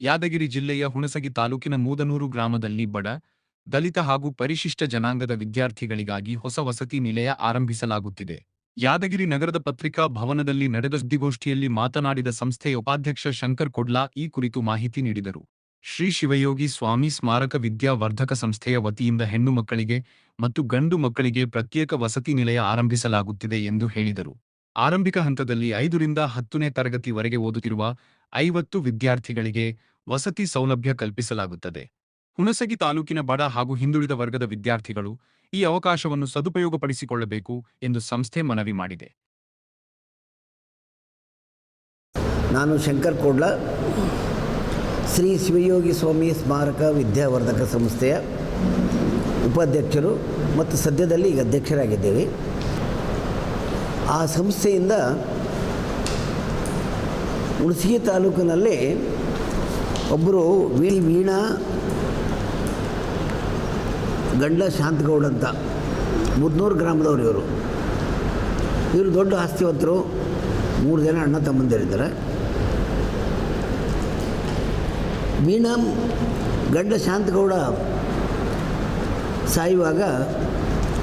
ಯಾದಗಿರಿ ಜಿಲ್ಲೆಯ ಹುಣಸಗಿ ತಾಲೂಕಿನ ಮೂದನೂರು ಗ್ರಾಮದಲ್ಲಿ ಬಡ, ದಲಿತ ಹಾಗೂ ಪರಿಶಿಷ್ಟ ಜನಾಂಗದ ವಿದ್ಯಾರ್ಥಿಗಳಿಗಾಗಿ ಹೊಸ ವಸತಿ ನಿಲಯ ಆರಂಭಿಸಲಾಗುತ್ತಿದೆ. ಯಾದಗಿರಿ ನಗರದ ಪತ್ರಿಕಾ ಭವನದಲ್ಲಿ ನಡೆದ ಸುದ್ದಿಗೋಷ್ಠಿಯಲ್ಲಿ ಮಾತನಾಡಿದ ಸಂಸ್ಥೆಯ ಉಪಾಧ್ಯಕ್ಷ ಶಂಕರ್ ಕೊಡ್ಲಾ ಈ ಕುರಿತು ಮಾಹಿತಿ ನೀಡಿದರು. ಶ್ರೀ ಶಿವಯೋಗಿ ಸ್ವಾಮಿ ಸ್ಮಾರಕ ವಿದ್ಯಾವರ್ಧಕ ಸಂಸ್ಥೆಯ ವತಿಯಿಂದ ಹೆಣ್ಣು ಮಕ್ಕಳಿಗೆ ಮತ್ತು ಗಂಡು ಮಕ್ಕಳಿಗೆ ಪ್ರತ್ಯೇಕ ವಸತಿ ನಿಲಯ ಆರಂಭಿಸಲಾಗುತ್ತಿದೆ ಎಂದು ಹೇಳಿದರು. ಆರಂಭಿಕ ಹಂತದಲ್ಲಿ 5ರಿಂದ 10ನೇ ತರಗತಿವರೆಗೆ ಓದುತ್ತಿರುವ 50 ವಿದ್ಯಾರ್ಥಿಗಳಿಗೆ ವಸತಿ ಸೌಲಭ್ಯ ಕಲ್ಪಿಸಲಾಗುತ್ತದೆ. ಹುಣಸಗಿ ತಾಲೂಕಿನ ಬಡ ಹಾಗೂ ಹಿಂದುಳಿದ ವರ್ಗದ ವಿದ್ಯಾರ್ಥಿಗಳು ಈ ಅವಕಾಶವನ್ನು ಸದುಪಯೋಗಪಡಿಸಿಕೊಳ್ಳಬೇಕು ಎಂದು ಸಂಸ್ಥೆ ಮನವಿ ಮಾಡಿದೆ. ನಾನು ಶಂಕರ್ ಕೋಡ್ಲಾ, ಶ್ರೀ ಶಿವಯೋಗಿ ಸ್ವಾಮಿ ಸ್ಮಾರಕ ವಿದ್ಯಾವರ್ಧಕ ಸಂಸ್ಥೆಯ ಉಪಾಧ್ಯಕ್ಷರು ಮತ್ತು ಸದ್ಯದಲ್ಲಿ ಈಗ ಅಧ್ಯಕ್ಷರಾಗಿದ್ದೇವೆ. ಆ ಸಂಸ್ಥೆಯಿಂದ ಹುಣಸಗಿ ತಾಲೂಕಿನಲ್ಲಿ ಒಬ್ಬರು ವೀಣಾ ಗಂಡ ಶಾಂತಗೌಡ ಅಂತ ಮುದ್ನೂರು ಗ್ರಾಮದವರು. ಇವರು ದೊಡ್ಡ ಆಸ್ತಿವಂತರು. 3 ಜನ ಅಣ್ಣ ತಮ್ಮಂದಿರಿದ್ದಾರೆ. ವೀಣಾ ಗಂಡ ಶಾಂತಗೌಡ ಸಾಯುವಾಗ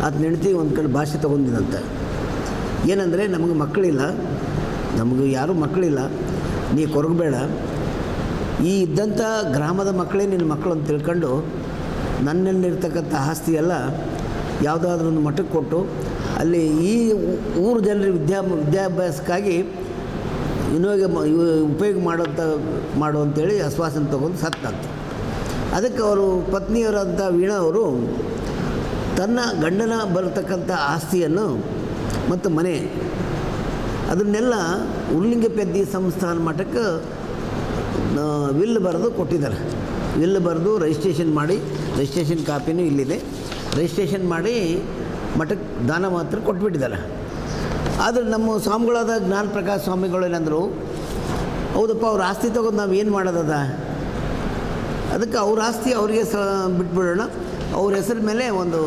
ಆತ ಹೆಂಡತಿ ಒಂದು ಕಡೆ ಭಾಷೆ ತೊಗೊಂಡಿದಂತೆ. ಏನಂದರೆ, ನಮಗೆ ಮಕ್ಕಳಿಲ್ಲ, ನಮಗೆ ಯಾರೂ ಮಕ್ಕಳಿಲ್ಲ, ನೀ ಕೊರಗಬೇಡ, ಈ ಇದ್ದಂಥ ಗ್ರಾಮದ ಮಕ್ಕಳೇ ನಿನ್ನ ಮಕ್ಕಳು ಅಂತ ತಿಳ್ಕೊಂಡು ನನ್ನಲ್ಲಿರ್ತಕ್ಕಂಥ ಆಸ್ತಿಯೆಲ್ಲ ಯಾವುದಾದ್ರೂ ಒಂದು ಮಠಕ್ಕೆ ಕೊಟ್ಟು ಅಲ್ಲಿ ಈ ಊರು ಜನರ ವಿದ್ಯಾಭ್ಯಾಸಕ್ಕಾಗಿ ಉಪಯೋಗ ಮಾಡುವಂಥೇಳಿ ಆಶ್ವಾಸನೆ ತೊಗೊಂಡು ಸತ್ತಂತ. ಅದಕ್ಕೆ ಅವರು ಪತ್ನಿಯವರಂಥ ವೀಣಾ ಅವರು ತನ್ನ ಗಂಡನ ಬರತಕ್ಕಂಥ ಆಸ್ತಿಯನ್ನು ಮತ್ತು ಮನೆ ಅದನ್ನೆಲ್ಲ ಉರ್ಲಿಂಗ ಪೆದ್ದಿ ಸಂಸ್ಥಾನ ಮಠಕ್ಕೆ ವಿಲ್ ಬರೆದು ಕೊಟ್ಟಿದ್ದಾರೆ. ವಿಲ್ ಬರೆದು ರಿಜಿಸ್ಟ್ರೇಷನ್ ಮಾಡಿ, ರಿಜಿಸ್ಟ್ರೇಷನ್ ಕಾಪಿನೂ ಇಲ್ಲಿದೆ, ರಿಜಿಸ್ಟ್ರೇಷನ್ ಮಾಡಿ ಮಠಕ್ಕೆ ದಾನ ಮಾತ್ರ ಕೊಟ್ಬಿಟ್ಟಿದ್ದಾರೆ. ಆದರೆ ನಮ್ಮ ಸ್ವಾಮಿಗಳಾದ ಜ್ಞಾನ ಪ್ರಕಾಶ್ ಸ್ವಾಮಿಗಳು ಏನಂದರು, ಹೌದಪ್ಪ ಅವ್ರ ಆಸ್ತಿ ತಗೊಂಡು ನಾವು ಏನು ಮಾಡೋದದ, ಅದಕ್ಕೆ ಅವ್ರ ಆಸ್ತಿ ಅವರಿಗೆ ಬಿಟ್ಬಿಡೋಣ, ಅವ್ರ ಹೆಸರ ಮೇಲೆ ಒಂದು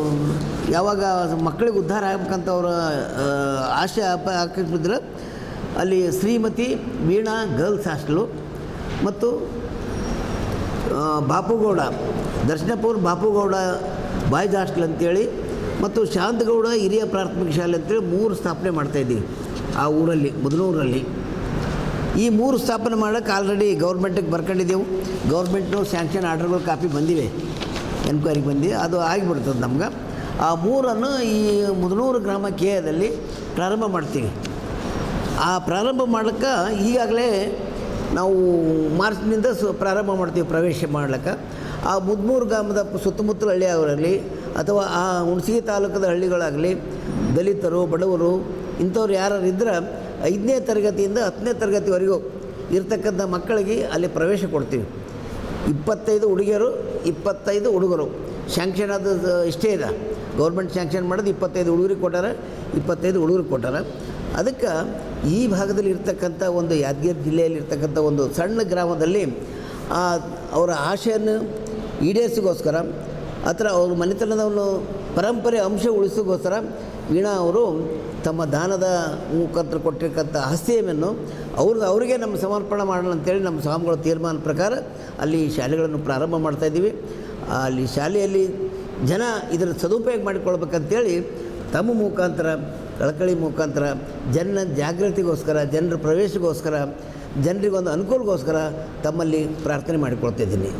ಯಾವಾಗ ಮಕ್ಕಳಿಗೆ ಉದ್ಧಾರ ಆಗ್ಬೇಕಂತ ಅವರ ಆಶೆ ಹಾಕಿಬಿದ್ರೆ ಅಲ್ಲಿ ಶ್ರೀಮತಿ ವೀಣಾ ಗರ್ಲ್ಸ್ ಹಾಸ್ಟೆಲು ಮತ್ತು ಬಾಪುಗೌಡ ದರ್ಶನಪುರ ಬಾಪುಗೌಡ ಬಾಯ್ಸ್ ಹಾಸ್ಟೆಲ್ ಅಂತೇಳಿ ಮತ್ತು ಶಾಂತಗೌಡ ಹಿರಿಯ ಪ್ರಾಥಮಿಕ ಶಾಲೆ ಅಂತೇಳಿ 3 ಸ್ಥಾಪನೆ ಮಾಡ್ತಾಯಿದ್ದೀವಿ ಆ ಊರಲ್ಲಿ, ಮುದನೂರಲ್ಲಿ. ಈ 3 ಸ್ಥಾಪನೆ ಮಾಡೋಕ್ಕೆ ಆಲ್ರೆಡಿ ಗೌರ್ಮೆಂಟಿಗೆ ಬರ್ಕೊಂಡಿದ್ದೆವು. ಗೌರ್ಮೆಂಟ್ನು ಸ್ಯಾಂಕ್ಷನ್ ಆರ್ಡರ್ಗಳು ಕಾಪಿ ಬಂದಿವೆ, ಎನ್ಕ್ವೈರಿಗೆ ಬಂದು ಅದು ಆಗಿಬಿಡ್ತದೆ ನಮ್ಗೆ. ಆ 3ಅನ್ನು ಈ ಮುದನೂರು ಗ್ರಾಮ ಕೇಯದಲ್ಲಿ ಪ್ರಾರಂಭ ಮಾಡ್ತೀವಿ. ಆ ಪ್ರಾರಂಭ ಮಾಡೋಕ್ಕೆ ಈಗಾಗಲೇ ನಾವು ಮಾರ್ಚ್ನಿಂದ ಪ್ರಾರಂಭ ಮಾಡ್ತೀವಿ ಪ್ರವೇಶ ಮಾಡ್ಲಿಕ್ಕೆ. ಆ ಮುದನೂರು ಗ್ರಾಮದ ಸುತ್ತಮುತ್ತಲ ಹಳ್ಳಿಯವರಲ್ಲಿ ಅಥವಾ ಆ ಹುಣಸಗಿ ತಾಲೂಕದ ಹಳ್ಳಿಗಳಾಗಲಿ ದಲಿತರು, ಬಡವರು ಇಂಥವ್ರು ಯಾರು ಇದ್ರೆ 5ನೇ ತರಗತಿಯಿಂದ 10ನೇ ತರಗತಿವರೆಗೂ ಇರ್ತಕ್ಕಂಥ ಮಕ್ಕಳಿಗೆ ಅಲ್ಲಿ ಪ್ರವೇಶ ಕೊಡ್ತೀವಿ. 25 ಹುಡುಗಿಯರು, 25 ಹುಡುಗರು. ಸ್ಯಾಂಕ್ಷನ್ ಅದು ಇಷ್ಟೇ ಇದೆ, ಗೌರ್ಮೆಂಟ್ ಸ್ಯಾಂಕ್ಷನ್ ಮಾಡೋದು 25 ಹುಡುಗರಿಗೆ ಕೊಟ್ಟಾರೆ, 25 ಹುಡುಗರಿಗೆ ಕೊಟ್ಟಾರೆ. ಅದಕ್ಕೆ ಈ ಭಾಗದಲ್ಲಿ ಇರ್ತಕ್ಕಂಥ ಒಂದು ಯಾದಗಿರಿ ಜಿಲ್ಲೆಯಲ್ಲಿ ಇರ್ತಕ್ಕಂಥ ಒಂದು ಸಣ್ಣ ಗ್ರಾಮದಲ್ಲಿ ಅವರ ಆಶೆಯನ್ನು ಈಡೇರಿಸಿಗೋಸ್ಕರ ಅಥವಾ ಅವ್ರ ಮನೆತನದವನ್ನು ಪರಂಪರೆ ಅಂಶ ಉಳಿಸೋಗೋಸ್ಕರ ವೀಣಾ ಅವರು ತಮ್ಮ ದಾನದ ಮುಖಾಂತರ ಕೊಟ್ಟಿರ್ತಕ್ಕಂಥ ಆಸ್ತಿಯನ್ನು ಅವರಿಗೆ ನಮ್ಮ ಸಮರ್ಪಣೆ ಮಾಡೋಣ ಅಂತೇಳಿ ನಮ್ಮ ಸ್ವಾಮಿಗಳ ತೀರ್ಮಾನ ಪ್ರಕಾರ ಅಲ್ಲಿ ಶಾಲೆಗಳನ್ನು ಪ್ರಾರಂಭ ಮಾಡ್ತಾಯಿದ್ದೀವಿ. ಅಲ್ಲಿ ಶಾಲೆಯಲ್ಲಿ ಜನ ಇದರ ಸದುಪಯೋಗ ಮಾಡಿಕೊಳ್ಬೇಕಂತೇಳಿ ತಮ್ಮ ಮುಖಾಂತರ, ಕಳಕಳಿ ಮುಖಾಂತರ ಜನ ಜಾಗೃತಿಗೋಸ್ಕರ, ಜನರ ಪ್ರವೇಶಗೋಸ್ಕರ, ಜನರಿಗೊಂದು ಅನುಕೂಲಗೋಸ್ಕರ ತಮ್ಮಲ್ಲಿ ಪ್ರಾರ್ಥನೆ ಮಾಡಿಕೊಳ್ತಾಯಿದ್ದೀನಿ.